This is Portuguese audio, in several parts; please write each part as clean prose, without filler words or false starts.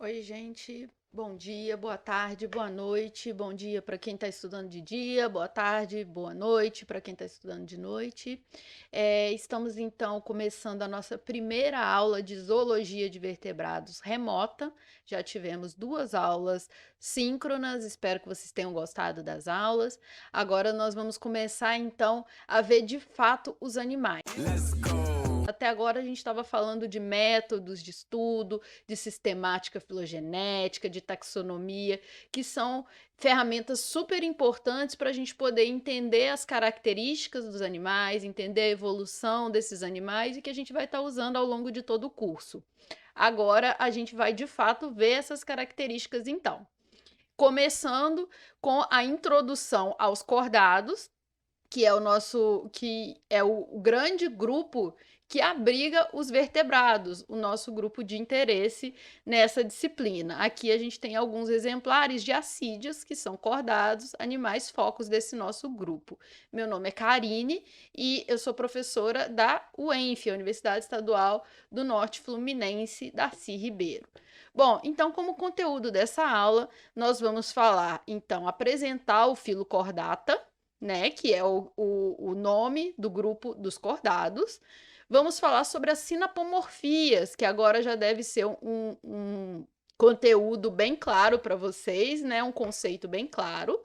Oi, gente. Bom dia, boa tarde, boa noite. Bom dia para quem está estudando de dia, boa tarde, boa noite para quem está estudando de noite. Estamos então começando a nossa primeira aula de zoologia de vertebrados remota. Já tivemos duas aulas síncronas, espero que vocês tenham gostado das aulas. Agora nós vamos começar então a ver de fato os animais. Até agora a gente estava falando de métodos de estudo, de sistemática filogenética, de taxonomia, que são ferramentas super importantes para a gente poder entender as características dos animais, entender a evolução desses animais e que a gente vai estar usando ao longo de todo o curso. Agora a gente vai de fato ver essas características então. Começando com a introdução aos cordados, que é o grande grupo que abriga os vertebrados, o nosso grupo de interesse nessa disciplina. Aqui a gente tem alguns exemplares de assídeas, que são cordados, animais focos desse nosso grupo. Meu nome é Karine e eu sou professora da UENF, a Universidade Estadual do Norte Fluminense, Darcy Ribeiro. Bom, então, como conteúdo dessa aula, nós vamos falar, então, apresentar o filo cordata, né, que é o nome do grupo dos cordados. Vamos falar sobre as sinapomorfias, que agora já deve ser um conteúdo bem claro para vocês, né, um conceito bem claro.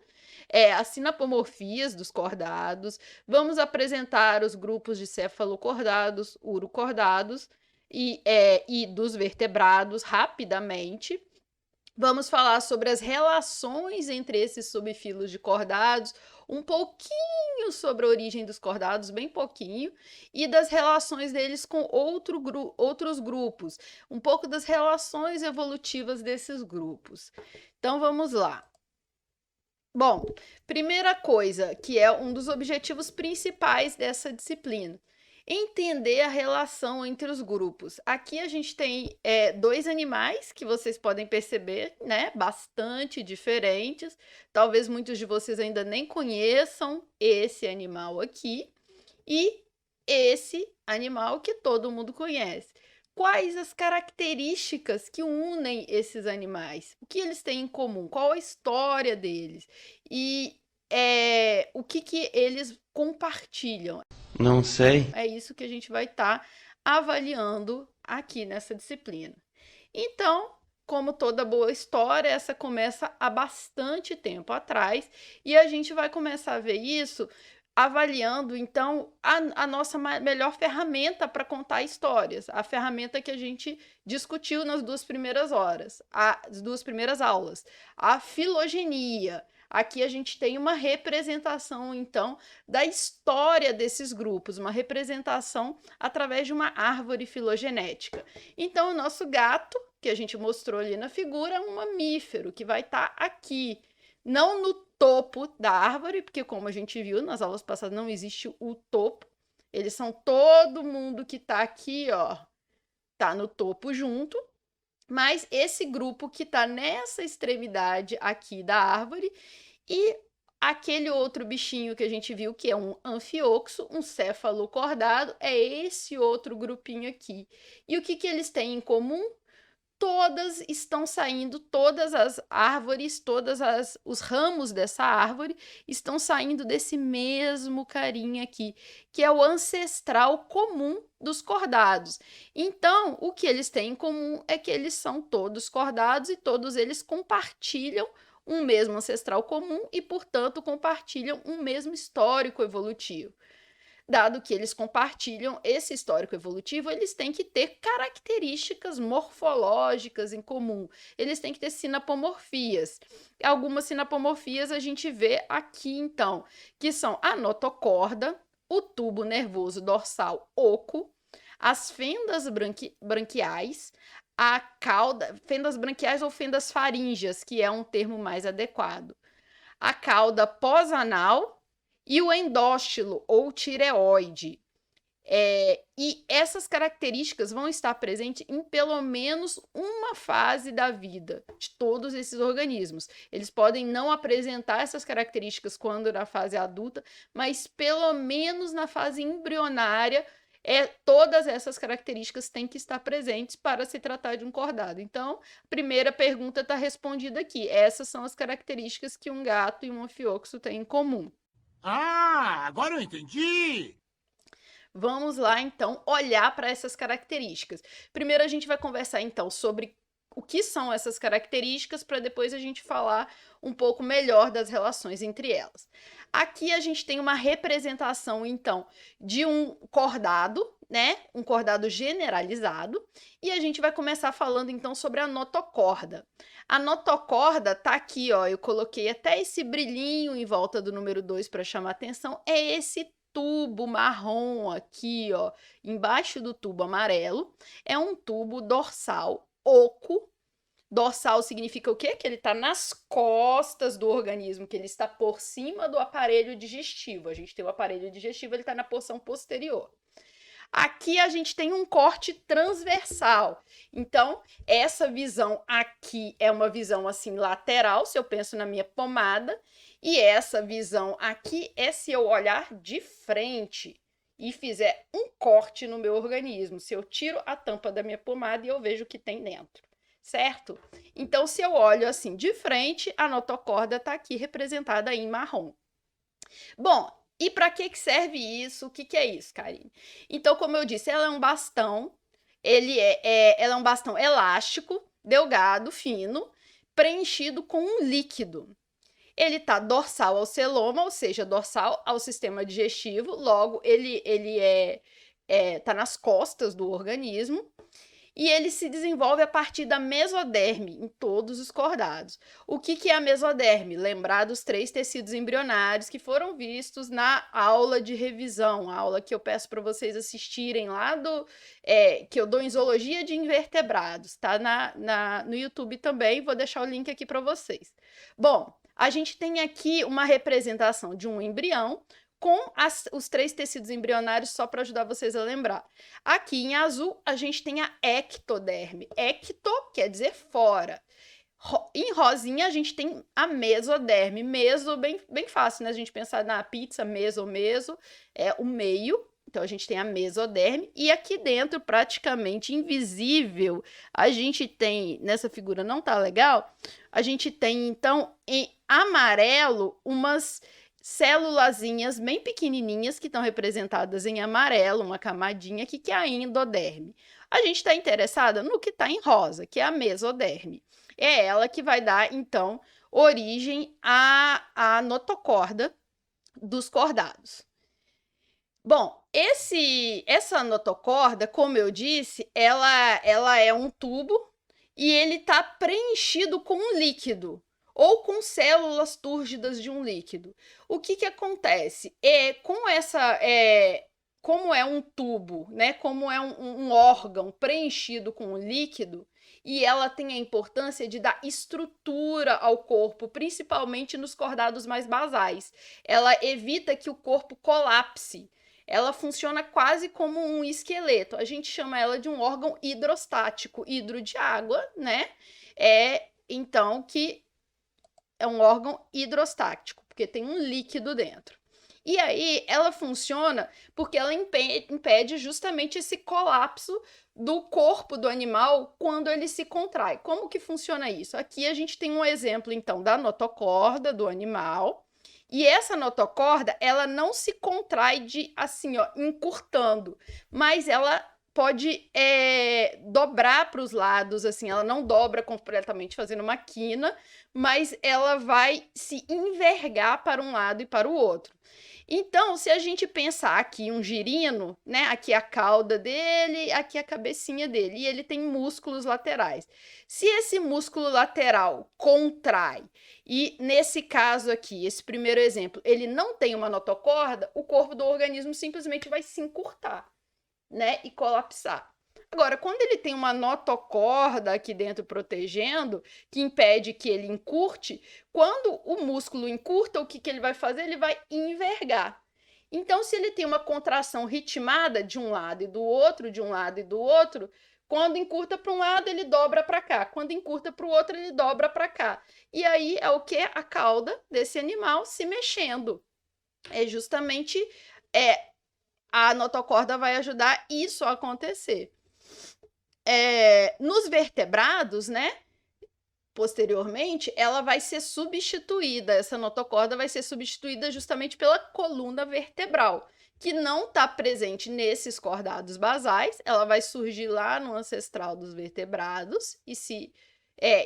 As sinapomorfias dos cordados. Vamos apresentar os grupos de cefalocordados, urocordados e dos vertebrados rapidamente. Vamos falar sobre as relações entre esses subfilos de cordados, um pouquinho sobre a origem dos cordados, bem pouquinho, e das relações deles com outros grupos, um pouco das relações evolutivas desses grupos. Então vamos lá. Bom, primeira coisa, que é um dos objetivos principais dessa disciplina, entender a relação entre os grupos. Aqui a gente tem dois animais que vocês podem perceber, né, bastante diferentes. Talvez muitos de vocês ainda nem conheçam esse animal aqui e esse animal que todo mundo conhece. Quais as características que unem esses animais? O que eles têm em comum? Qual a história deles? E o que eles compartilham? Não sei. É isso que a gente vai estar avaliando aqui nessa disciplina. Então, como toda boa história, essa começa há bastante tempo atrás e a gente vai começar a ver isso avaliando, então, a nossa melhor ferramenta para contar histórias, a ferramenta que a gente discutiu nas duas primeiras horas, as duas primeiras aulas, a filogenia. Aqui a gente tem uma representação, então, da história desses grupos, uma representação através de uma árvore filogenética. Então, o nosso gato, que a gente mostrou ali na figura, é um mamífero que vai estar aqui, não no topo da árvore, porque como a gente viu nas aulas passadas, não existe o topo. Eles são todo mundo que está aqui, ó, tá no topo junto, mas esse grupo que está nessa extremidade aqui da árvore e aquele outro bichinho que a gente viu, que é um anfioxo, um cefalocordado, é esse outro grupinho aqui. E o que eles têm em comum? Todas estão saindo, todas as árvores, os ramos dessa árvore estão saindo desse mesmo carinha aqui, que é o ancestral comum dos cordados. Então, o que eles têm em comum é que eles são todos cordados e todos eles compartilham um mesmo ancestral comum e, portanto, compartilham um mesmo histórico evolutivo. Dado que eles compartilham esse histórico evolutivo, eles têm que ter características morfológicas em comum. Eles têm que ter sinapomorfias. Algumas sinapomorfias a gente vê aqui, então, que são a notocorda, o tubo nervoso dorsal oco, as fendas branquiais, a cauda, fendas branquiais ou fendas faríngeas, que é um termo mais adequado, a cauda pós-anal e o endóstilo ou tireoide. E essas características vão estar presentes em pelo menos uma fase da vida de todos esses organismos. Eles podem não apresentar essas características quando na fase adulta, mas pelo menos na fase embrionária Todas essas características têm que estar presentes para se tratar de um cordado. Então, a primeira pergunta está respondida aqui. Essas são as características que um gato e um anfíoxo têm em comum. Ah, agora eu entendi! Vamos lá, então, olhar para essas características. Primeiro, a gente vai conversar, então, sobre o que são essas características, para depois a gente falar um pouco melhor das relações entre elas. Aqui a gente tem uma representação, então, de um cordado, né? Um cordado generalizado, e a gente vai começar falando, então, sobre a notocorda. A notocorda tá aqui, ó, eu coloquei até esse brilhinho em volta do número 2 para chamar atenção, é esse tubo marrom aqui, ó, embaixo do tubo amarelo, é um tubo dorsal oco. Dorsal significa o quê? Que ele está nas costas do organismo, que ele está por cima do aparelho digestivo. A gente tem o aparelho digestivo, ele está na porção posterior. Aqui a gente tem um corte transversal. Então, essa visão aqui é uma visão assim lateral, se eu penso na minha pomada, e essa visão aqui é se eu olhar de frente e fizer um corte no meu organismo. Se eu tiro a tampa da minha pomada e eu vejo o que tem dentro, certo? Então, se eu olho assim de frente, a notocorda está aqui representada em marrom. Bom, e para que serve isso? O que é isso, Karine? Então, como eu disse, ela é um bastão, ela é um bastão elástico, delgado, fino, preenchido com um líquido. Ele está dorsal ao celoma, ou seja, dorsal ao sistema digestivo, logo ele tá nas costas do organismo. E ele se desenvolve a partir da mesoderme em todos os cordados. O que é a mesoderme? Lembrar dos 3 tecidos embrionários que foram vistos na aula de revisão, a aula que eu peço para vocês assistirem lá que eu dou em zoologia de invertebrados, tá no YouTube também, vou deixar o link aqui para vocês. Bom, a gente tem aqui uma representação de um embrião com os 3 tecidos embrionários, só para ajudar vocês a lembrar. Aqui em azul, a gente tem a ectoderme. Ecto quer dizer fora. Em rosinha, a gente tem a mesoderme. Meso, bem fácil, né? A gente pensar na pizza, meso, é o meio. Então, a gente tem a mesoderme. E aqui dentro, praticamente invisível, a gente tem, nessa figura não tá legal, a gente tem, então, em amarelo, umas célulazinhas bem pequenininhas que estão representadas em amarelo, uma camadinha aqui, que é a endoderme. A gente está interessada no que está em rosa, que é a mesoderme. É ela que vai dar, então, origem à notocorda dos cordados. Bom, essa notocorda, como eu disse, ela é um tubo e ele está preenchido com um líquido ou com células túrgidas de um líquido. O que acontece? Como é um tubo, né? Como é um órgão preenchido com um líquido, e ela tem a importância de dar estrutura ao corpo, principalmente nos cordados mais basais. Ela evita que o corpo colapse. Ela funciona quase como um esqueleto. A gente chama ela de um órgão hidrostático, hidro de água, né? Então, que é um órgão hidrostático, porque tem um líquido dentro. E aí ela funciona porque ela impede justamente esse colapso do corpo do animal quando ele se contrai. Como que funciona isso? Aqui a gente tem um exemplo, então, da notocorda do animal. E essa notocorda, ela não se contrai assim, ó, encurtando, mas ela pode dobrar para os lados, assim, ela não dobra completamente fazendo uma quina, mas ela vai se envergar para um lado e para o outro. Então, se a gente pensar aqui um girino, né? Aqui a cauda dele, aqui a cabecinha dele, e ele tem músculos laterais. Se esse músculo lateral contrai, e nesse caso aqui, esse primeiro exemplo, ele não tem uma notocorda, o corpo do organismo simplesmente vai se encurtar, né? E colapsar. Agora, quando ele tem uma notocorda aqui dentro protegendo, que impede que ele encurte, quando o músculo encurta, o que ele vai fazer? Ele vai envergar. Então, se ele tem uma contração ritmada de um lado e do outro, de um lado e do outro, quando encurta para um lado, ele dobra para cá. Quando encurta para o outro, ele dobra para cá. E aí é o que? A cauda desse animal se mexendo. É justamente a notocorda vai ajudar isso a acontecer. Nos vertebrados, né? Posteriormente, ela vai ser substituída, essa notocorda vai ser substituída justamente pela coluna vertebral, que não está presente nesses cordados basais, ela vai surgir lá no ancestral dos vertebrados e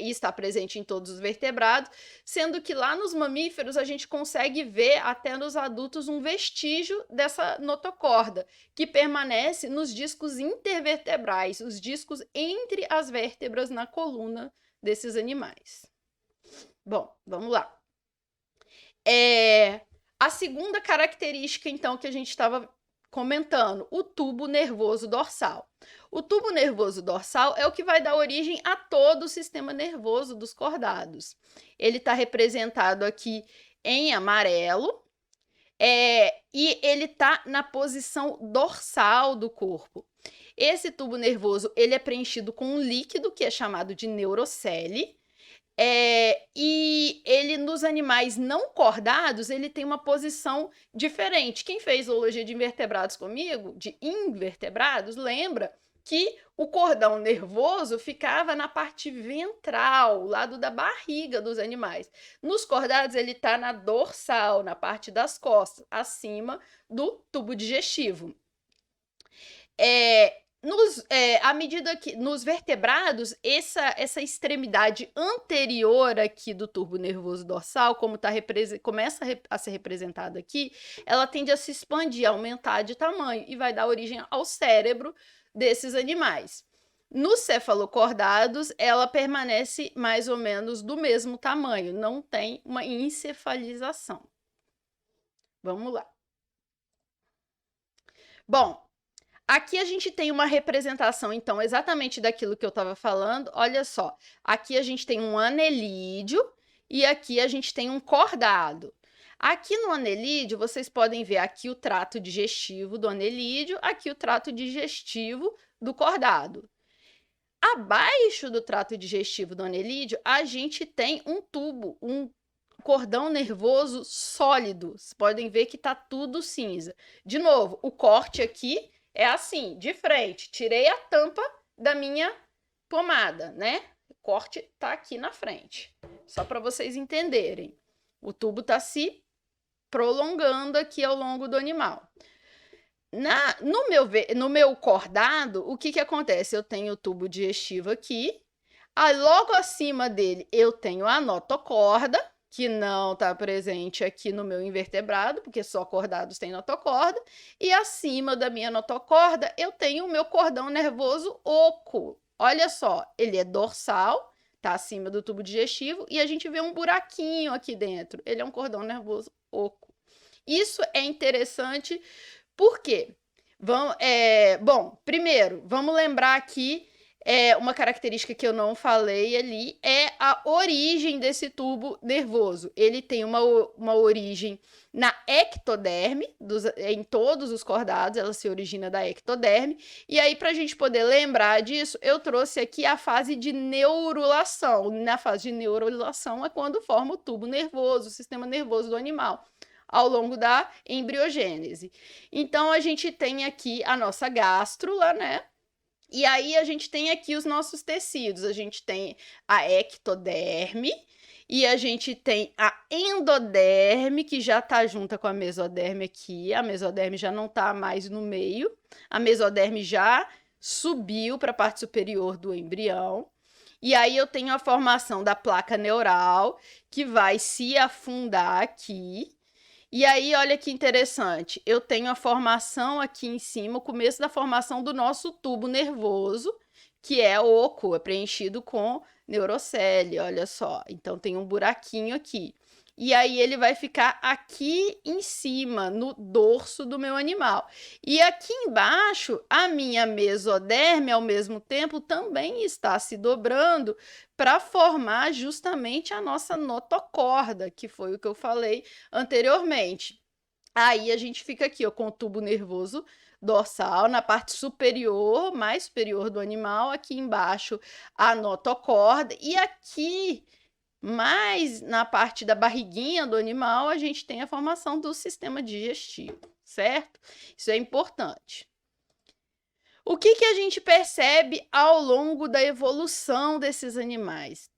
está presente em todos os vertebrados, sendo que lá nos mamíferos a gente consegue ver até nos adultos um vestígio dessa notocorda, que permanece nos discos intervertebrais, os discos entre as vértebras na coluna desses animais. Bom, vamos lá. A segunda característica, então, que a gente estava comentando, o tubo nervoso dorsal. O tubo nervoso dorsal é o que vai dar origem a todo o sistema nervoso dos cordados. Ele está representado aqui em amarelo, e ele está na posição dorsal do corpo. Esse tubo nervoso ele é preenchido com um líquido que é chamado de neurocele, e ele nos animais não cordados ele tem uma posição diferente. Quem fez zoologia de invertebrados comigo, de invertebrados, lembra que o cordão nervoso ficava na parte ventral, lado da barriga dos animais. Nos cordados ele está na dorsal, na parte das costas, acima do tubo digestivo. À medida que nos vertebrados, essa extremidade anterior aqui do tubo nervoso dorsal, como começa a ser representada aqui, ela tende a se expandir, a aumentar de tamanho e vai dar origem ao cérebro desses animais. Nos cefalocordados, ela permanece mais ou menos do mesmo tamanho, não tem uma encefalização. Vamos lá. Bom, aqui a gente tem uma representação, então, exatamente daquilo que eu estava falando. Olha só, aqui a gente tem um anelídeo e aqui a gente tem um cordado. Aqui no anelídeo, vocês podem ver aqui o trato digestivo do anelídeo, aqui o trato digestivo do cordado. Abaixo do trato digestivo do anelídeo, a gente tem um tubo, um cordão nervoso sólido. Vocês podem ver que está tudo cinza. De novo, o corte aqui é assim, de frente. Tirei a tampa da minha pomada, né? O corte está aqui na frente. Só para vocês entenderem. O tubo está se prolongando aqui ao longo do animal. No meu cordado, o que acontece? Eu tenho o tubo digestivo aqui. Aí, logo acima dele, eu tenho a notocorda, que não está presente aqui no meu invertebrado, porque só cordados têm notocorda. E acima da minha notocorda, eu tenho o meu cordão nervoso oco. Olha só, ele é dorsal, está acima do tubo digestivo, e a gente vê um buraquinho aqui dentro. Ele é um cordão nervoso oco. Isso é interessante porque, bom, primeiro, vamos lembrar aqui uma característica que eu não falei ali, é a origem desse tubo nervoso. Ele tem uma origem na ectoderme, em todos os cordados, ela se origina da ectoderme. E aí, para a gente poder lembrar disso, eu trouxe aqui a fase de neurulação. Na fase de neurulação é quando forma o tubo nervoso, o sistema nervoso do animal, ao longo da embriogênese. Então, a gente tem aqui a nossa gástrula, né? E aí a gente tem aqui os nossos tecidos. A gente tem a ectoderme e a gente tem a endoderme, que já está junta com a mesoderme aqui. A mesoderme já não está mais no meio. A mesoderme já subiu para a parte superior do embrião. E aí eu tenho a formação da placa neural, que vai se afundar aqui. E aí, olha que interessante, eu tenho a formação aqui em cima, o começo da formação do nosso tubo nervoso, que é oco, é preenchido com neurocele, olha só. Então, tem um buraquinho aqui. E aí, ele vai ficar aqui em cima, no dorso do meu animal. E aqui embaixo, a minha mesoderme, ao mesmo tempo, também está se dobrando para formar justamente a nossa notocorda, que foi o que eu falei anteriormente. Aí a gente fica aqui, ó, com o tubo nervoso dorsal na parte superior, mais superior do animal, aqui embaixo a notocorda, e aqui, mais na parte da barriguinha do animal, a gente tem a formação do sistema digestivo, certo? Isso é importante. O que a gente percebe ao longo da evolução desses animais?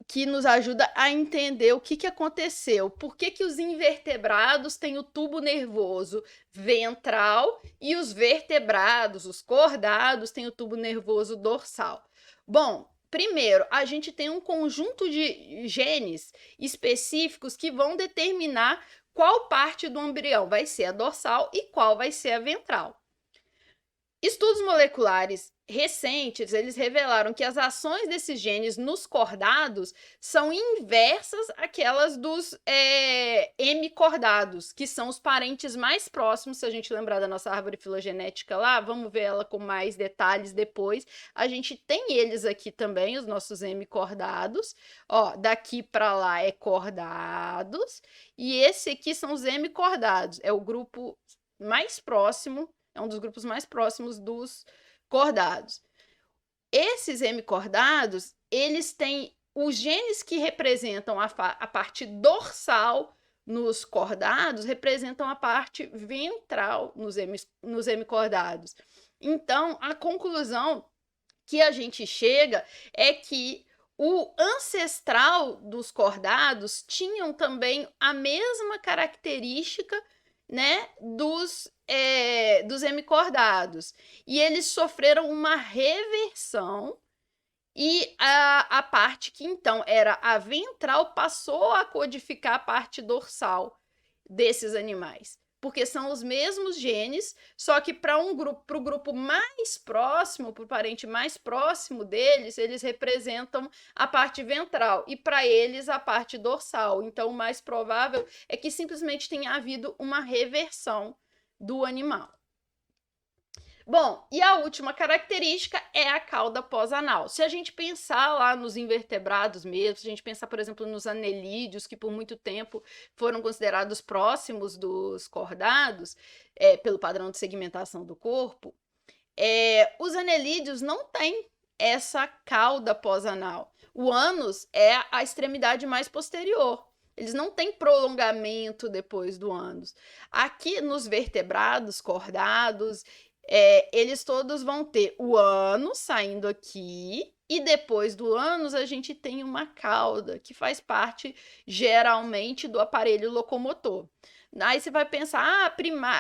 Que nos ajuda a entender o que aconteceu. Por que os invertebrados têm o tubo nervoso ventral e os vertebrados, os cordados, têm o tubo nervoso dorsal? Bom, primeiro, a gente tem um conjunto de genes específicos que vão determinar qual parte do embrião vai ser a dorsal e qual vai ser a ventral. Estudos moleculares recentes, eles revelaram que as ações desses genes nos cordados são inversas àquelas dos hemicordados, que são os parentes mais próximos. Se a gente lembrar da nossa árvore filogenética lá, vamos ver ela com mais detalhes depois. A gente tem eles aqui também, os nossos hemicordados. Ó, daqui para lá é cordados, e esse aqui são os hemicordados, é o grupo mais próximo. É um dos grupos mais próximos dos cordados. Esses hemicordados, eles têm os genes que representam a parte dorsal nos cordados, representam a parte ventral nos hemicordados. Então, a conclusão que a gente chega é que o ancestral dos cordados tinham também a mesma característica, né, dos hemicordados. E eles sofreram uma reversão e a parte que então era a ventral passou a codificar a parte dorsal desses animais. Porque são os mesmos genes, só que para o grupo mais próximo, para o parente mais próximo deles, eles representam a parte ventral e para eles a parte dorsal. Então, o mais provável é que simplesmente tenha havido uma reversão do animal. Bom, e a última característica é a cauda pós-anal. Se a gente pensar lá nos invertebrados mesmo, se a gente pensar, por exemplo, nos anelídeos, que por muito tempo foram considerados próximos dos cordados, pelo padrão de segmentação do corpo, os anelídeos não têm essa cauda pós-anal. O ânus é a extremidade mais posterior. Eles não têm prolongamento depois do ânus. Aqui nos vertebrados, cordados, eles todos vão ter o ânus saindo aqui e depois do ânus a gente tem uma cauda que faz parte geralmente do aparelho locomotor. Aí você vai pensar,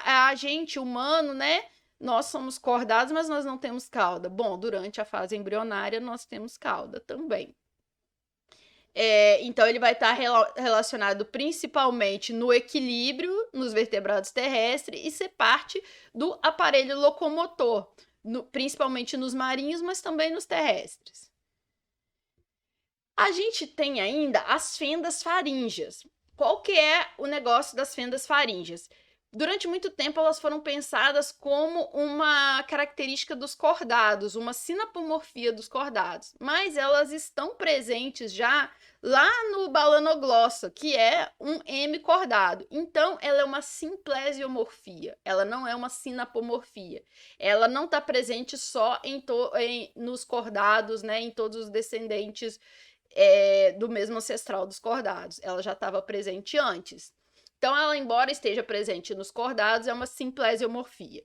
a gente humano, né? Nós somos cordados, mas nós não temos cauda. Bom, durante a fase embrionária nós temos cauda também. Então, ele vai estar relacionado principalmente no equilíbrio nos vertebrados terrestres e ser parte do aparelho locomotor, principalmente nos marinhos, mas também nos terrestres. A gente tem ainda as fendas faríngeas. Qual que é o negócio das fendas faríngeas? Durante muito tempo, elas foram pensadas como uma característica dos cordados, uma sinapomorfia dos cordados, mas elas estão presentes já lá no balanoglossa, que é um hemicordado. Então, ela é uma simplesiomorfia, ela não é uma sinapomorfia. Ela não está presente só nos cordados, né, em todos os descendentes do mesmo ancestral dos cordados. Ela já estava presente antes. Então, ela, embora esteja presente nos cordados, é uma simplesiomorfia.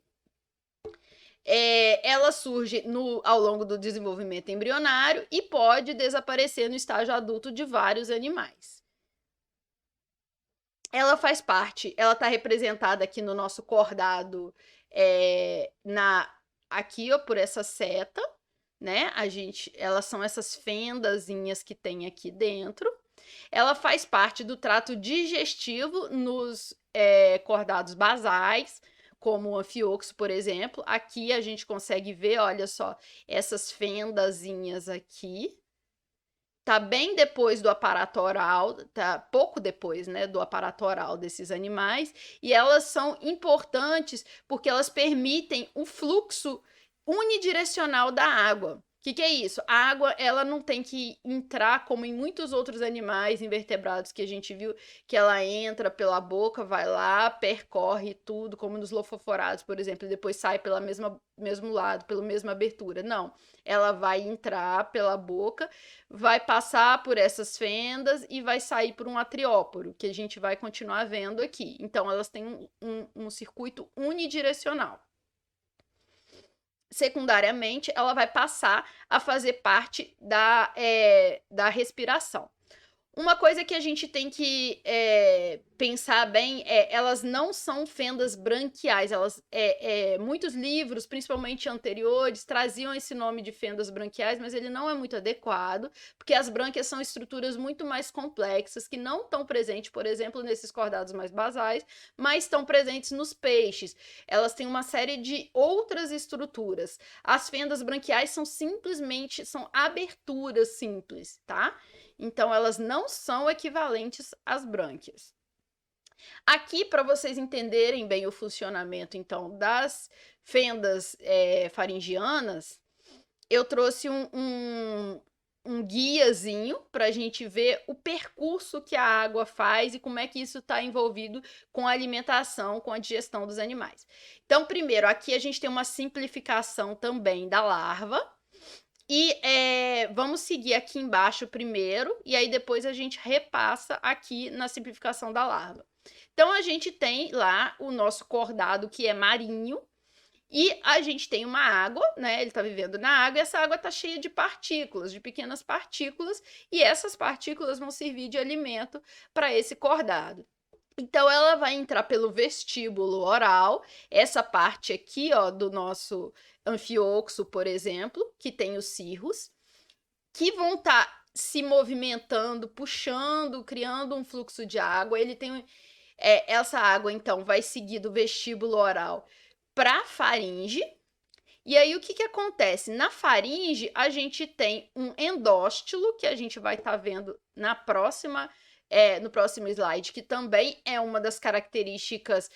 Ela surge ao longo do desenvolvimento embrionário e pode desaparecer no estágio adulto de vários animais. Ela faz parte, ela está representada aqui no nosso cordado, aqui, ó, por essa seta, né? Elas são essas fendazinhas que tem aqui dentro. Ela faz parte do trato digestivo nos cordados basais, como o anfioxo, por exemplo. Aqui a gente consegue ver, olha só, essas fendazinhas aqui. Tá bem depois do aparato oral, tá pouco depois, né, do aparato oral desses animais, e elas são importantes porque elas permitem o fluxo unidirecional da água, que é isso? A água, ela não tem que entrar como em muitos outros animais invertebrados que a gente viu, que ela entra pela boca, vai lá, percorre tudo, como nos lofoforados, por exemplo, e depois sai pela mesmo lado, pela mesma abertura. Não, ela vai entrar pela boca, vai passar por essas fendas e vai sair por um atrióporo, que a gente vai continuar vendo aqui. Então, elas têm um circuito unidirecional. Secundariamente, ela vai passar a fazer parte da respiração. Uma coisa que a gente tem que pensar bem elas não são fendas branquiais. Muitos livros, principalmente anteriores, traziam esse nome de fendas branquiais, mas ele não é muito adequado, porque as brânquias são estruturas muito mais complexas, que não estão presentes, por exemplo, nesses cordados mais basais, mas estão presentes nos peixes. Elas têm uma série de outras estruturas. As fendas branquiais são aberturas simples, tá? Então, elas não são equivalentes às brânquias. Aqui, para vocês entenderem bem o funcionamento, então, das fendas faringianas, eu trouxe um guiazinho para a gente ver o percurso que a água faz e como é que isso está envolvido com a alimentação, com a digestão dos animais. Então, primeiro, aqui a gente tem uma simplificação também da larva, e vamos seguir aqui embaixo primeiro, e aí depois a gente repassa aqui na simplificação da larva. Então, a gente tem lá o nosso cordado, que é marinho, e a gente tem uma água, né? Ele está vivendo na água, e essa água está cheia de partículas, de pequenas partículas, e essas partículas vão servir de alimento para esse cordado. Então, ela vai entrar pelo vestíbulo oral, essa parte aqui, ó, do nosso anfioxo, por exemplo, que tem os cirros, que vão estar se movimentando, puxando, criando um fluxo de água. Ele tem essa água, então, vai seguir do vestíbulo oral para a faringe. E aí, o que acontece? Na faringe, a gente tem um endóstilo, que a gente vai estar vendo no próximo slide, que também é uma das características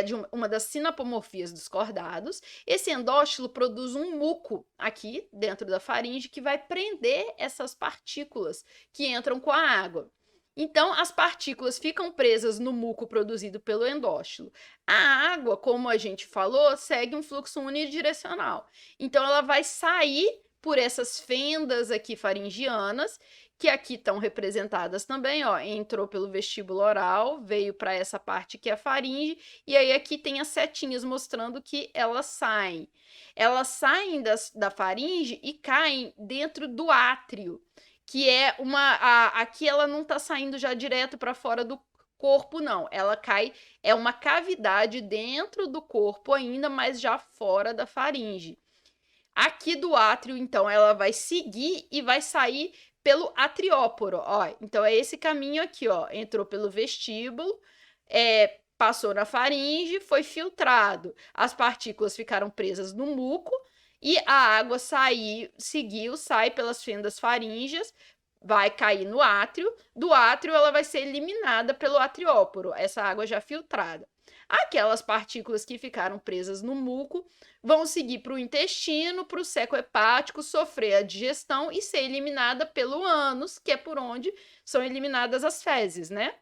de uma das sinapomorfias dos cordados. Esse endóstilo produz um muco aqui dentro da faringe que vai prender essas partículas que entram com a água. Então, as partículas ficam presas no muco produzido pelo endóstilo. A água, como a gente falou, segue um fluxo unidirecional. Então, ela vai sair por essas fendas aqui faringianas, que aqui estão representadas também, ó, entrou pelo vestíbulo oral, veio para essa parte que é a faringe, e aí aqui tem as setinhas mostrando que elas saem. Elas saem da faringe e caem dentro do átrio, que é aqui ela não está saindo já direto para fora do corpo, não. Ela cai, é uma cavidade dentro do corpo ainda, mas já fora da faringe. Aqui do átrio, então, ela vai seguir e vai sair pelo atrióporo, ó. Então, é esse caminho aqui, ó. Entrou pelo vestíbulo, passou na faringe, foi filtrado. As partículas ficaram presas no muco e a água sai pelas fendas faríngeas, vai cair no átrio. Do átrio, ela vai ser eliminada pelo atrióporo, essa água já filtrada. Aquelas partículas que ficaram presas no muco vão seguir para o intestino, para o seco hepático, sofrer a digestão e ser eliminada pelo ânus, que é por onde são eliminadas as fezes, né?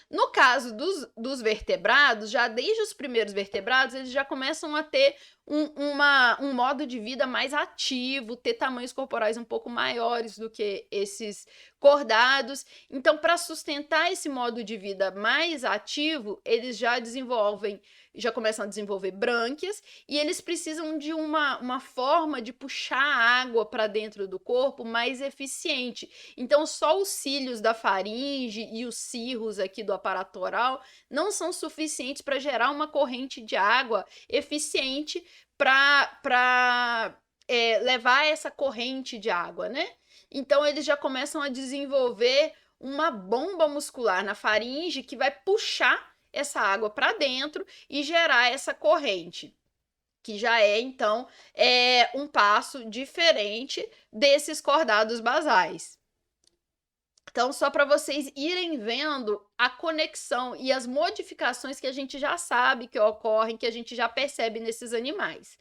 No caso dos vertebrados, já desde os primeiros vertebrados, eles já começam a ter um modo de vida mais ativo, ter tamanhos corporais um pouco maiores do que esses cordados. Então, para sustentar esse modo de vida mais ativo, eles já começam a desenvolver brânquias, e eles precisam de uma forma de puxar a água para dentro do corpo mais eficiente. Então, só os cílios da faringe e os cirros aqui do aparato oral não são suficientes para gerar uma corrente de água eficiente para levar essa corrente de água, né? Então, eles já começam a desenvolver uma bomba muscular na faringe que vai puxar essa água para dentro e gerar essa corrente, que já então, um passo diferente desses cordados basais. Então, só para vocês irem vendo a conexão e as modificações que a gente já sabe que ocorrem, que a gente já percebe nesses animais.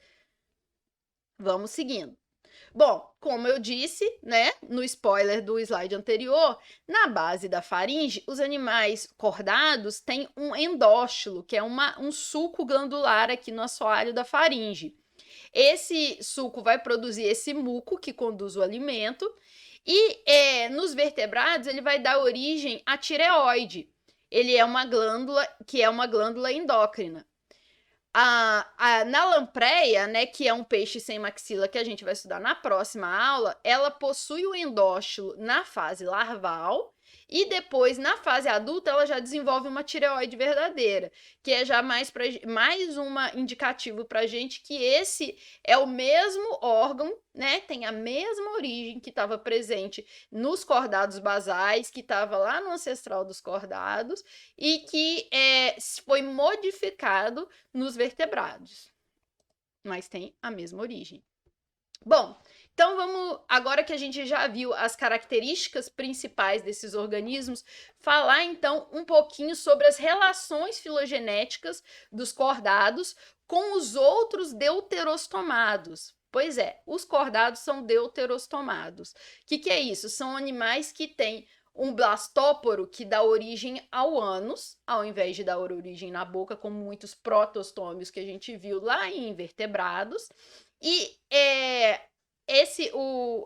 Vamos seguindo. Bom, como eu disse, né, no spoiler do slide anterior, na base da faringe, os animais cordados têm um endóstilo, que é um suco glandular aqui no assoalho da faringe. Esse suco vai produzir esse muco que conduz o alimento e nos vertebrados ele vai dar origem à tireoide. Ele é uma glândula que é uma glândula endócrina. Na lampreia, né, que é um peixe sem maxila que a gente vai estudar na próxima aula, ela possui o endóstilo na fase larval e depois, na fase adulta, ela já desenvolve uma tireoide verdadeira, que é já mais um indicativo para a gente que esse é o mesmo órgão, né, tem a mesma origem que estava presente nos cordados basais, que estava lá no ancestral dos cordados e que foi modificado nos vertebrados, mas tem a mesma origem. Bom, então vamos, agora que a gente já viu as características principais desses organismos, falar então um pouquinho sobre as relações filogenéticas dos cordados com os outros deuterostomados. Pois é, os cordados são deuterostomados. O que é isso? São animais que têm um blastóporo que dá origem ao ânus, ao invés de dar origem na boca, como muitos protostômios que a gente viu lá em invertebrados. E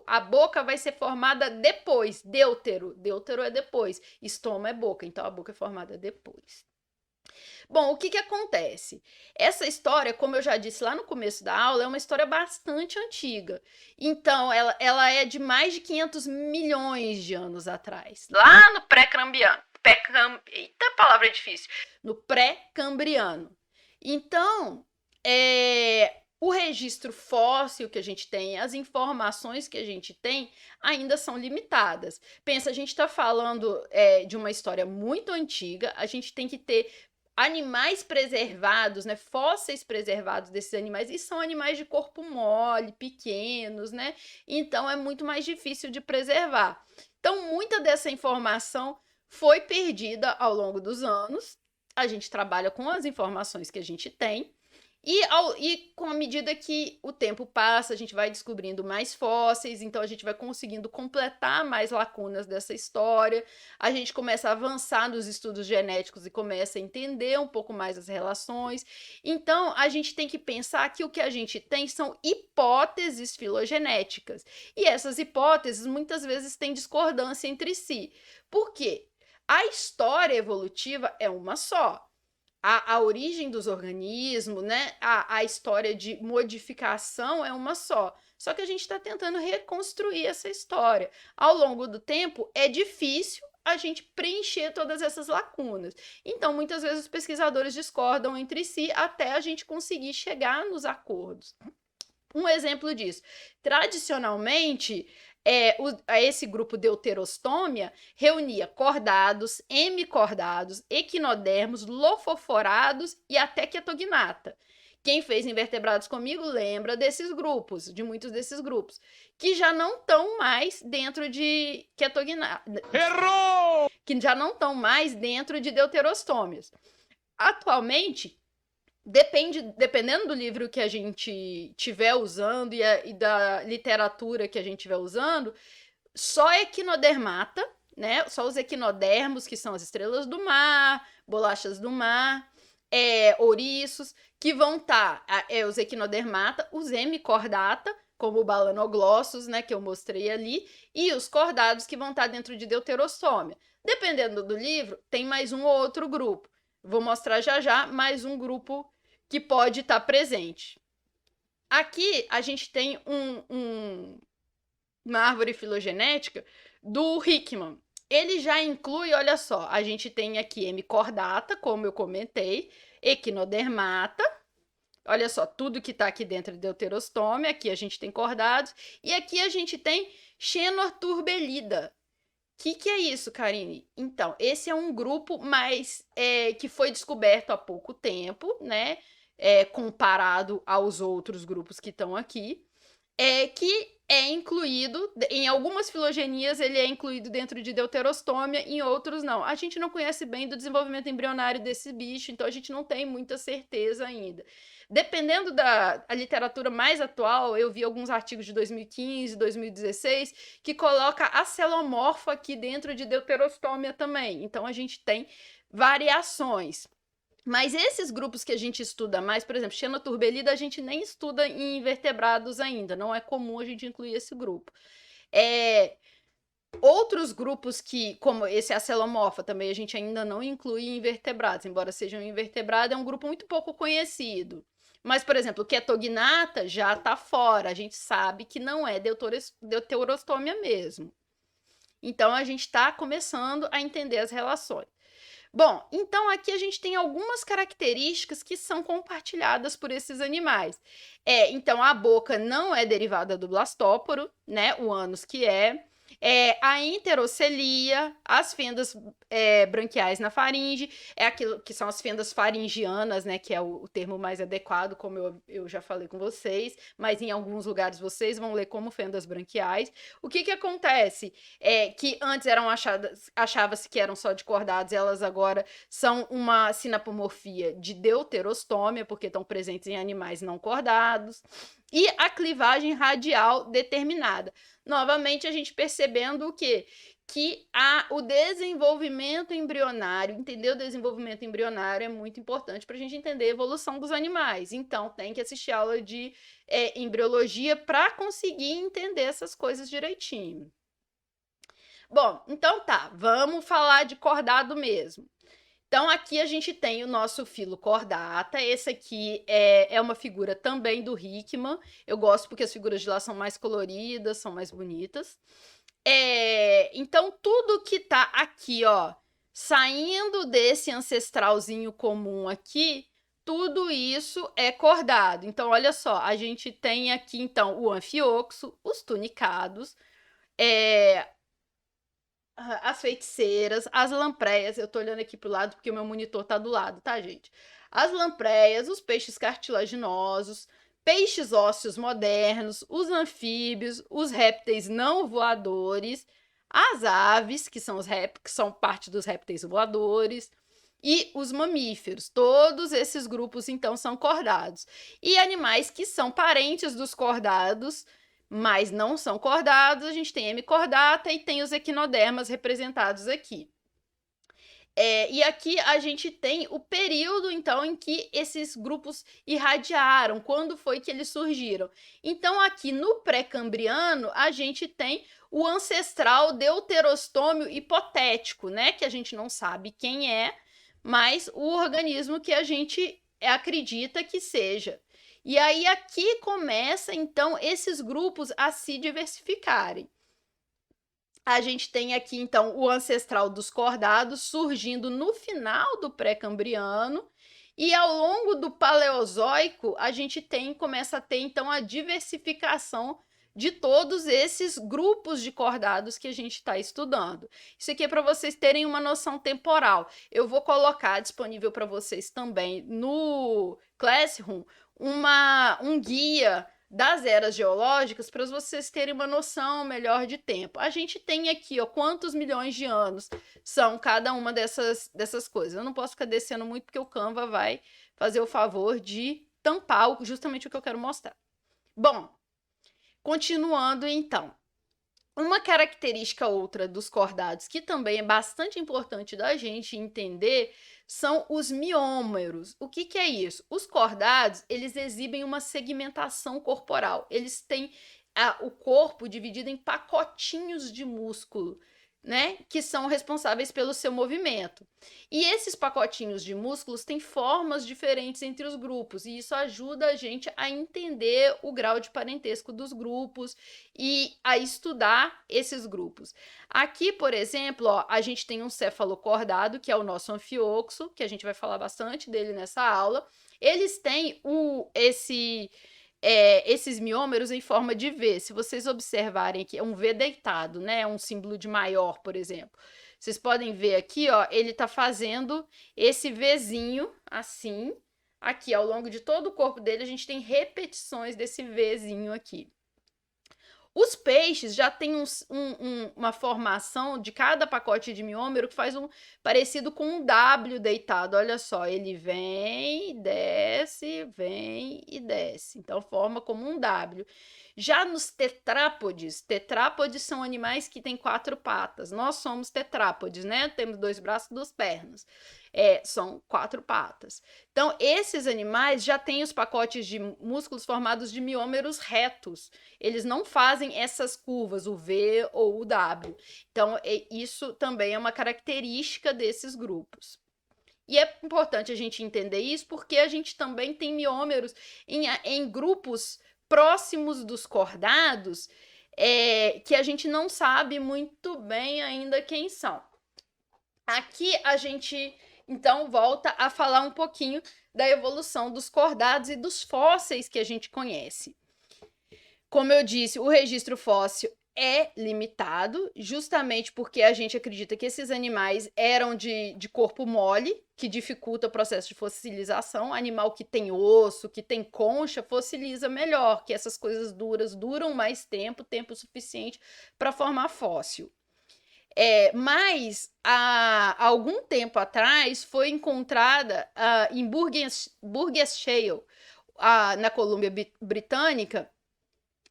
a boca vai ser formada depois, deutero é depois, estoma é boca, então a boca é formada depois. Bom, o que acontece? Essa história, como eu já disse lá no começo da aula, é uma história bastante antiga. Então, ela é de mais de 500 milhões de anos atrás, lá no pré-cambriano. Eita, palavra difícil. No pré-cambriano. Então, o registro fóssil que a gente tem, as informações que a gente tem, ainda são limitadas. Pensa, a gente está falando de uma história muito antiga, a gente tem que ter animais preservados, né, fósseis preservados desses animais, e são animais de corpo mole, pequenos, né, então é muito mais difícil de preservar. Então, muita dessa informação foi perdida ao longo dos anos, a gente trabalha com as informações que a gente tem, e com a medida que o tempo passa, a gente vai descobrindo mais fósseis, então a gente vai conseguindo completar mais lacunas dessa história, a gente começa a avançar nos estudos genéticos e começa a entender um pouco mais as relações. Então, a gente tem que pensar que o que a gente tem são hipóteses filogenéticas. E essas hipóteses, muitas vezes, têm discordância entre si. Por quê? A história evolutiva é uma só. A origem dos organismos, né? A história de modificação é uma só. Só que a gente está tentando reconstruir essa história. Ao longo do tempo, é difícil a gente preencher todas essas lacunas. Então, muitas vezes, os pesquisadores discordam entre si até a gente conseguir chegar nos acordos. Um exemplo disso. Tradicionalmente, esse grupo deuterostômia reunia cordados, hemicordados, equinodermos, lofoforados e até quetognata. Quem fez invertebrados comigo lembra desses grupos, de muitos desses grupos, que já não estão mais dentro de quetognata. Errou! Que já não estão mais dentro de deuterostômias. Atualmente, dependendo do livro que a gente estiver usando e da literatura que a gente estiver usando, só equinodermata, né? Só os equinodermos, que são as estrelas do mar, bolachas do mar, ouriços, que vão estar os equinodermata, os hemicordata, como o balanoglossus, né, que eu mostrei ali, e os cordados que vão estar dentro de deuterostômia. Dependendo do livro, tem mais um ou outro grupo. Vou mostrar já mais um grupo que pode estar presente. Aqui a gente tem uma árvore filogenética do Hickman. Ele já inclui, olha só, a gente tem aqui hemicordata, como eu comentei, equinodermata, olha só, tudo que está aqui dentro de deuterostômia, aqui a gente tem cordados, e aqui a gente tem Xenoturbellida. O que é isso, Karine? Então, esse é um grupo mais que foi descoberto há pouco tempo, né? Comparado aos outros grupos que estão aqui, que é incluído, em algumas filogenias ele é incluído dentro de deuterostômia, em outros não. A gente não conhece bem do desenvolvimento embrionário desse bicho, então a gente não tem muita certeza ainda. Dependendo da literatura mais atual, eu vi alguns artigos de 2015, 2016, que coloca a celomorfa aqui dentro de deuterostômia também. Então a gente tem variações. Mas esses grupos que a gente estuda mais, por exemplo, xenoturbelida, a gente nem estuda em invertebrados ainda, não é comum a gente incluir esse grupo. Outros grupos que, como esse acelomorfa, também a gente ainda não inclui em invertebrados, embora seja um invertebrado, é um grupo muito pouco conhecido. Mas, por exemplo, o Ketognata já está fora, a gente sabe que não é deuterostômia mesmo. Então, a gente está começando a entender as relações. Bom, então aqui a gente tem algumas características que são compartilhadas por esses animais. Então a boca não é derivada do blastóporo, né? O ânus que é. A enterocelia, as fendas branquiais na faringe, é aquilo que são as fendas faringianas, né? Que é o termo mais adequado, como eu já falei com vocês, mas em alguns lugares vocês vão ler como fendas branquiais. O que acontece? Que antes eram achava-se que eram só de cordados, elas agora são uma sinapomorfia de deuterostômia, porque estão presentes em animais não cordados, e a clivagem radial determinada. Novamente, a gente percebendo o quê? Que o desenvolvimento embrionário, entender o desenvolvimento embrionário é muito importante para a gente entender a evolução dos animais. Então, tem que assistir aula de embriologia para conseguir entender essas coisas direitinho. Bom, então tá, vamos falar de cordado mesmo. Então, aqui a gente tem o nosso filo cordata. Esse aqui é uma figura também do Hickman. Eu gosto porque as figuras de lá são mais coloridas, são mais bonitas. Então, tudo que tá aqui, ó, saindo desse ancestralzinho comum aqui, tudo isso é cordado. Então, olha só, a gente tem aqui, então, o anfioxo, os tunicados, as feiticeiras, as lampreias. Eu tô olhando aqui pro lado porque o meu monitor tá do lado, tá, gente? As lampreias, os peixes cartilaginosos, peixes ósseos modernos, os anfíbios, os répteis não voadores, as aves, que são parte dos répteis voadores, e os mamíferos. Todos esses grupos, então, são cordados. E animais que são parentes dos cordados, mas não são cordados, a gente tem hemicordata e tem os equinodermas representados aqui. E aqui a gente tem o período, então, em que esses grupos irradiaram, quando foi que eles surgiram. Então, aqui no pré-cambriano, a gente tem o ancestral deuterostômio hipotético, né? Que a gente não sabe quem é, mas o organismo que a gente acredita que seja. E aí aqui começa, então, esses grupos a se diversificarem. A gente tem aqui, então, o ancestral dos cordados surgindo no final do pré-cambriano, e ao longo do Paleozoico, a gente começa a ter, então, a diversificação de todos esses grupos de cordados que a gente está estudando. Isso aqui é para vocês terem uma noção temporal. Eu vou colocar disponível para vocês também no Classroom um guia das eras geológicas para vocês terem uma noção melhor de tempo. A gente tem aqui, ó, quantos milhões de anos são cada uma dessas coisas. Eu não posso ficar descendo muito porque o Canva vai fazer o favor de tampar justamente o que eu quero mostrar. Bom, continuando então. Uma característica outra dos cordados que também é bastante importante da gente entender são os miômeros. O que é isso? Os cordados, eles exibem uma segmentação corporal. Eles têm o corpo dividido em pacotinhos de músculo, né, que são responsáveis pelo seu movimento. E esses pacotinhos de músculos têm formas diferentes entre os grupos, e isso ajuda a gente a entender o grau de parentesco dos grupos e a estudar esses grupos. Aqui, por exemplo, ó, a gente tem um cefalocordado, que é o nosso anfioxo, que a gente vai falar bastante dele nessa aula. Eles têm esses miômeros em forma de V. Se vocês observarem aqui, é um V deitado, né? Um símbolo de maior, por exemplo. Vocês podem ver aqui, ó, ele tá fazendo esse Vzinho assim. Aqui, ao longo de todo o corpo dele, a gente tem repetições desse Vzinho aqui. Os peixes já têm uma formação de cada pacote de miômero que faz parecido com um W deitado. Olha só, ele vem e desce. Então, forma como um W. Já nos tetrápodes são animais que têm 4 patas. Nós somos tetrápodes, né? Temos 2 braços e 2 pernas. São 4 patas. Então, esses animais já têm os pacotes de músculos formados de miômeros retos. Eles não fazem essas curvas, o V ou o W. Então, isso também é uma característica desses grupos. E é importante a gente entender isso porque a gente também tem miômeros em grupos próximos dos cordados que a gente não sabe muito bem ainda quem são. Aqui a gente, então, volta a falar um pouquinho da evolução dos cordados e dos fósseis que a gente conhece. Como eu disse, o registro fóssil é limitado, justamente porque a gente acredita que esses animais eram de corpo mole, que dificulta o processo de fossilização. Animal que tem osso, que tem concha, fossiliza melhor, que essas coisas duras duram mais tempo suficiente para formar fóssil. Mas há algum tempo atrás foi encontrada em Burgess Shale, na Colômbia Britânica,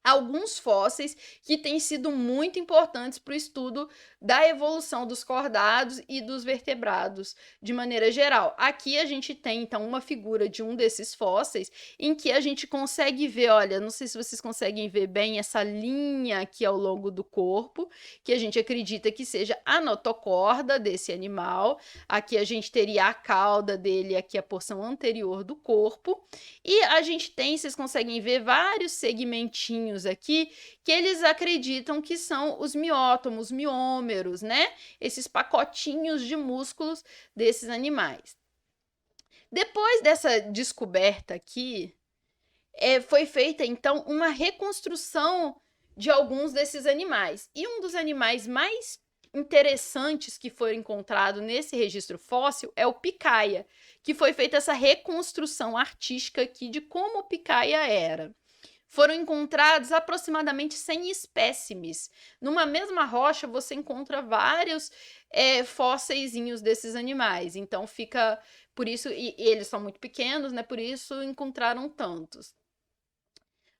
alguns fósseis que têm sido muito importantes para o estudo da evolução dos cordados e dos vertebrados de maneira geral. Aqui a gente tem, então, uma figura de um desses fósseis em que a gente consegue ver, olha, não sei se vocês conseguem ver bem essa linha aqui ao longo do corpo, que a gente acredita que seja a notocorda desse animal. Aqui a gente teria a cauda dele, aqui a porção anterior do corpo. E a gente tem, vocês conseguem ver vários segmentinhos aqui que eles acreditam que são os miótomos, miômeros, né? Esses pacotinhos de músculos desses animais. Depois dessa descoberta aqui, foi feita então uma reconstrução de alguns desses animais. E um dos animais mais interessantes que foram encontrados nesse registro fóssil é o picaia, que foi feita essa reconstrução artística aqui de como o picaia era. Foram encontrados aproximadamente 100 espécimes. Numa mesma rocha você encontra vários fósseis desses animais. Então fica, por isso, e eles são muito pequenos, né? Por isso encontraram tantos.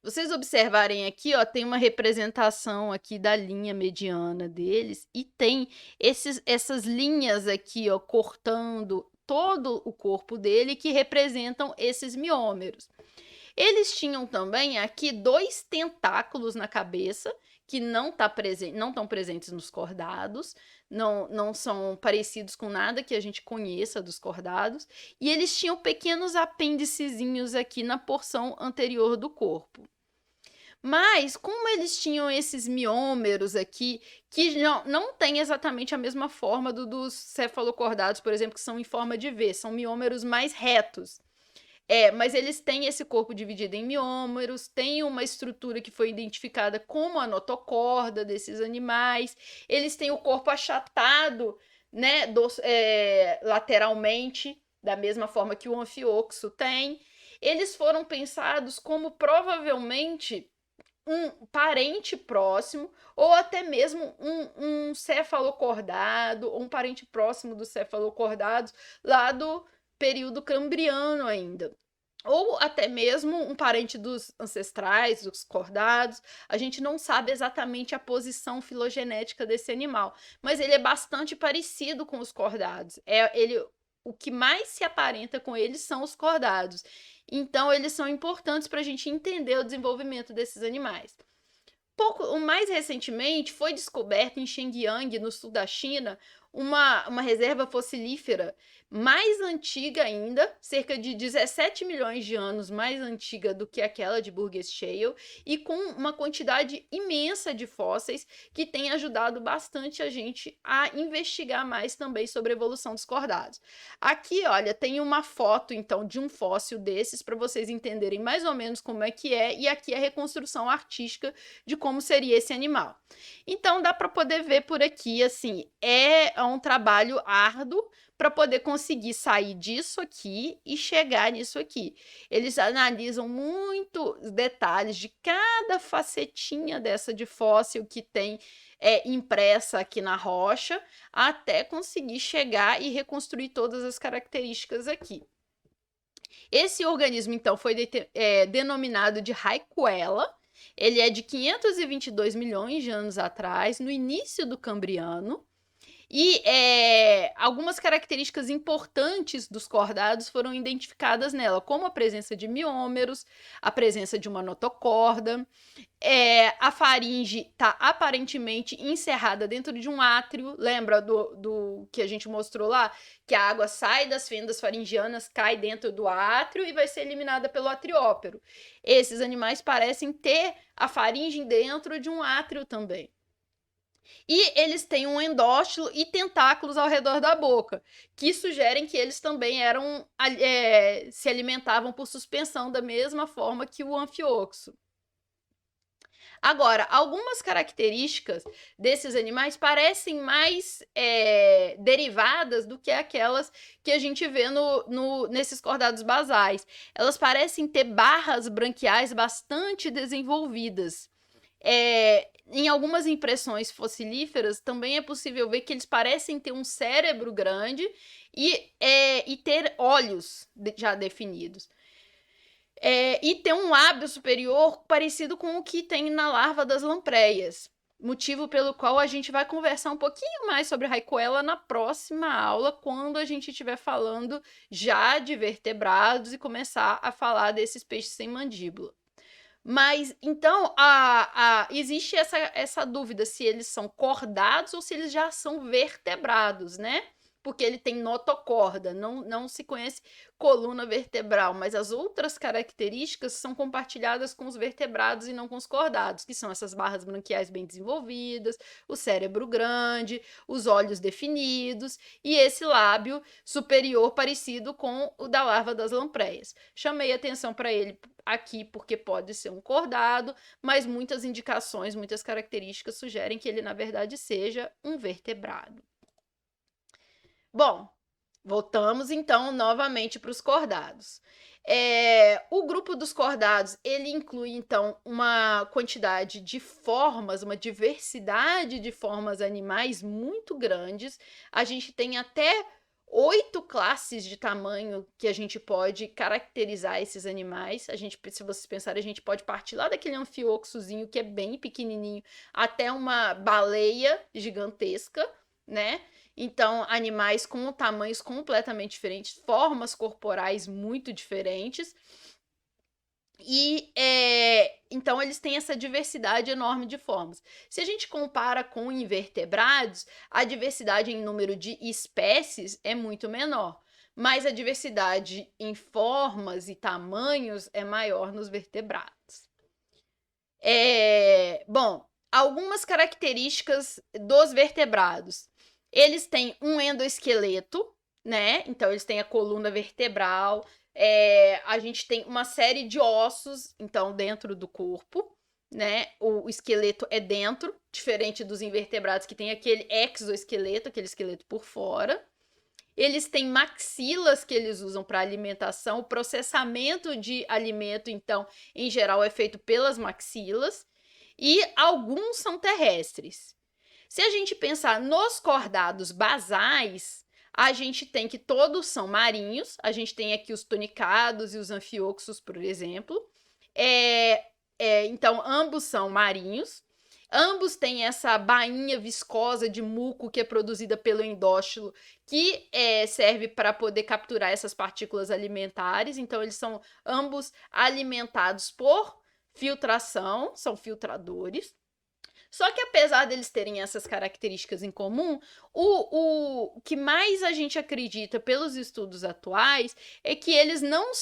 Vocês observarem aqui, ó, tem uma representação aqui da linha mediana deles e tem essas linhas aqui, ó, cortando todo o corpo dele que representam esses miômeros. Eles tinham também aqui 2 tentáculos na cabeça que não estão presentes nos cordados, não são parecidos com nada que a gente conheça dos cordados, e eles tinham pequenos apêndicezinhos aqui na porção anterior do corpo. Mas, como eles tinham esses miômeros aqui, que não tem exatamente a mesma forma dos cefalocordados, por exemplo, que são em forma de V, são miômeros mais retos. Mas eles têm esse corpo dividido em miômeros, tem uma estrutura que foi identificada como a notocorda desses animais, eles têm o corpo achatado, né, lateralmente, da mesma forma que o anfioxo tem. Eles foram pensados como provavelmente um parente próximo, ou até mesmo um cefalocordado, ou um parente próximo dos cefalocordados, lá do período cambriano ainda. Ou até mesmo um parente dos ancestrais, dos cordados. A gente não sabe exatamente a posição filogenética desse animal, mas ele é bastante parecido com os cordados. O que mais se aparenta com eles são os cordados. Então, eles são importantes para a gente entender o desenvolvimento desses animais. Mais recentemente, foi descoberto em Shenyang, no sul da China, uma reserva fossilífera mais antiga ainda, cerca de 17 milhões de anos mais antiga do que aquela de Burgess Shale, e com uma quantidade imensa de fósseis que tem ajudado bastante a gente a investigar mais também sobre a evolução dos cordados. Aqui, olha, tem uma foto, então, de um fóssil desses para vocês entenderem mais ou menos como é que é, e aqui a reconstrução artística de como seria esse animal. Então, dá para poder ver por aqui, assim, um trabalho árduo para poder conseguir sair disso aqui e chegar nisso aqui. Eles analisam muitos detalhes de cada facetinha dessa de fóssil que tem impressa aqui na rocha, até conseguir chegar e reconstruir todas as características aqui. Esse organismo, então, foi denominado de Raicuela. Ele é de 522 milhões de anos atrás, no início do Cambriano. E algumas características importantes dos cordados foram identificadas nela, como a presença de miômeros, a presença de uma notocorda. A faringe está aparentemente encerrada dentro de um átrio. Lembra do que a gente mostrou lá? Que a água sai das fendas faringianas, cai dentro do átrio e vai ser eliminada pelo atriópero. Esses animais parecem ter a faringe dentro de um átrio também. E eles têm um endóstilo e tentáculos ao redor da boca, que sugerem que eles também se alimentavam por suspensão da mesma forma que o anfioxo. Agora, algumas características desses animais parecem mais derivadas do que aquelas que a gente vê nesses cordados basais. Elas parecem ter barras branquiais bastante desenvolvidas. Em algumas impressões fossilíferas, também é possível ver que eles parecem ter um cérebro grande e ter olhos já definidos. E ter um lábio superior parecido com o que tem na larva das lampreias, motivo pelo qual a gente vai conversar um pouquinho mais sobre a Raicuela na próxima aula, quando a gente estiver falando já de vertebrados e começar a falar desses peixes sem mandíbula. Mas, então, existe essa dúvida se eles são cordados ou se eles já são vertebrados, né? Porque ele tem notocorda, não se conhece coluna vertebral, mas as outras características são compartilhadas com os vertebrados e não com os cordados, que são essas barras branquiais bem desenvolvidas, o cérebro grande, os olhos definidos e esse lábio superior parecido com o da larva das lampreias. Chamei atenção para ele aqui porque pode ser um cordado, mas muitas indicações, muitas características sugerem que ele, na verdade, seja um vertebrado. Bom, voltamos então novamente para os cordados. O grupo dos cordados, ele inclui então uma quantidade de formas, uma diversidade de formas animais muito grandes. A gente tem até 8 classes de tamanho que a gente pode caracterizar esses animais. Se vocês pensarem, a gente pode partir lá daquele anfioxozinho que é bem pequenininho até uma baleia gigantesca, né? Então, animais com tamanhos completamente diferentes, formas corporais muito diferentes. E então eles têm essa diversidade enorme de formas. Se a gente compara com invertebrados, a diversidade em número de espécies é muito menor, mas a diversidade em formas e tamanhos é maior nos vertebrados. Bom, algumas características dos vertebrados. Eles têm um endoesqueleto, né? Então, eles têm a coluna vertebral. A gente tem uma série de ossos, então, dentro do corpo, né? O esqueleto é dentro, diferente dos invertebrados que tem aquele exoesqueleto, aquele esqueleto por fora. Eles têm maxilas que eles usam para alimentação. O processamento de alimento, então, em geral, é feito pelas maxilas. E alguns são terrestres. Se a gente pensar nos cordados basais, a gente tem que todos são marinhos. A gente tem aqui os tunicados e os anfioxos, por exemplo. Então, ambos são marinhos. Ambos têm essa bainha viscosa de muco que é produzida pelo endóstilo, que serve para poder capturar essas partículas alimentares. Então, eles são ambos alimentados por filtração, são filtradores. Só que apesar deles terem essas características em comum, o que mais a gente acredita pelos estudos atuais é que eles não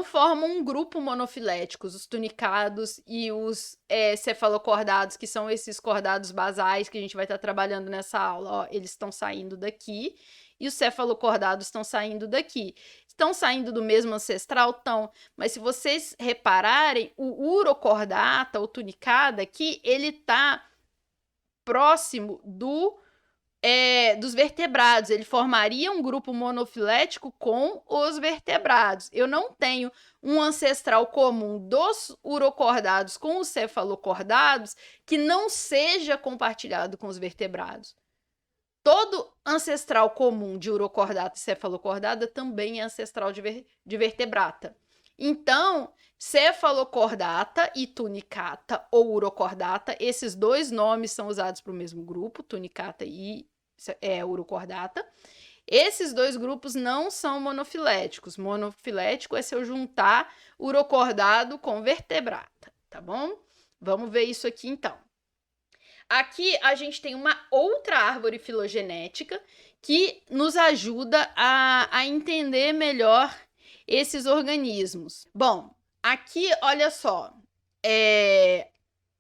formam um grupo monofilético, os tunicados e os cefalocordados, que são esses cordados basais que a gente vai estar trabalhando nessa aula. Ó, eles estão saindo daqui e os cefalocordados estão saindo daqui. Estão saindo do mesmo ancestral? Estão. Mas se vocês repararem, o urocordata, o tunicada aqui, ele está próximo do dos vertebrados. Ele formaria um grupo monofilético com os vertebrados. Eu não tenho um ancestral comum dos urocordados com os cefalocordados que não seja compartilhado com os vertebrados. Todo ancestral comum de urocordata e cefalocordata também é ancestral de vertebrata. Então, cefalocordata e tunicata ou urocordata, esses dois nomes são usados para o mesmo grupo, tunicata e urocordata. Esses dois grupos não são monofiléticos. Monofilético é se eu juntar urocordado com vertebrata, tá bom? Vamos ver isso aqui então. Aqui a gente tem uma outra árvore filogenética que nos ajuda a entender melhor esses organismos. Bom, aqui, olha só,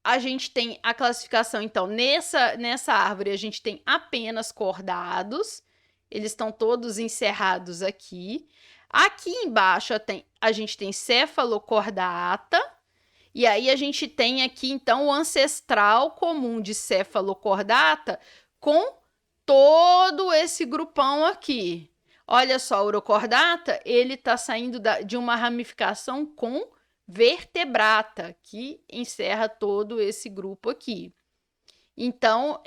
a gente tem a classificação, então, nessa árvore a gente tem apenas cordados, eles estão todos encerrados aqui. Aqui embaixo a gente tem cefalocordata, e aí a gente tem aqui, então, o ancestral comum de cefalocordata com todo esse grupão aqui. Olha só, o urocordata, ele está saindo de uma ramificação com vertebrata, que encerra todo esse grupo aqui. Então,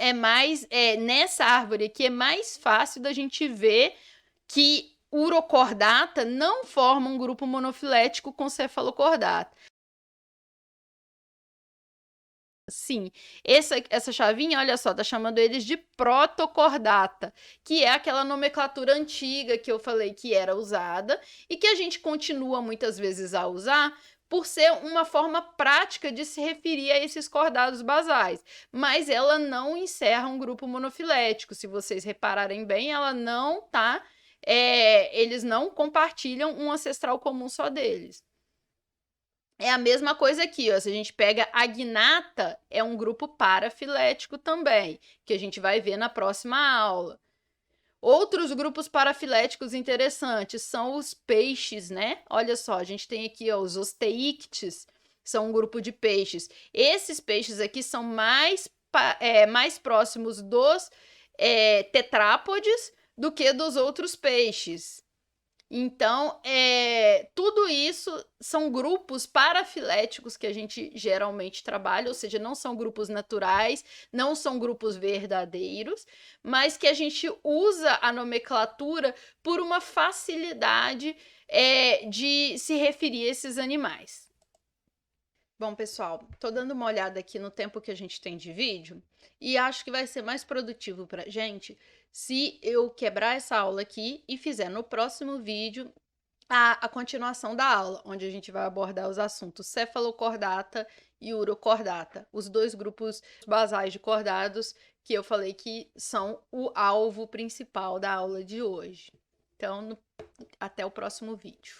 nessa árvore aqui é mais fácil da gente ver que urocordata não forma um grupo monofilético com cefalocordata. Sim, essa chavinha, olha só, tá chamando eles de protocordata, que é aquela nomenclatura antiga que eu falei que era usada e que a gente continua muitas vezes a usar por ser uma forma prática de se referir a esses cordados basais, mas ela não encerra um grupo monofilético. Se vocês repararem bem, ela não tá, eles não compartilham um ancestral comum só deles. É a mesma coisa aqui, ó. Se a gente pega a gnata, é um grupo parafilético também, que a gente vai ver na próxima aula. Outros grupos parafiléticos interessantes são os peixes, né? Olha só, a gente tem aqui, ó, os osteíctes, são um grupo de peixes. Esses peixes aqui são mais próximos dos tetrápodes do que dos outros peixes. Então, tudo isso são grupos parafiléticos que a gente geralmente trabalha, ou seja, não são grupos naturais, não são grupos verdadeiros, mas que a gente usa a nomenclatura por uma facilidade de se referir a esses animais. Bom, pessoal, tô dando uma olhada aqui no tempo que a gente tem de vídeo e acho que vai ser mais produtivo pra gente se eu quebrar essa aula aqui e fizer no próximo vídeo a continuação da aula, onde a gente vai abordar os assuntos cefalocordata e urocordata, os dois grupos basais de cordados que eu falei que são o alvo principal da aula de hoje. Então, até o próximo vídeo.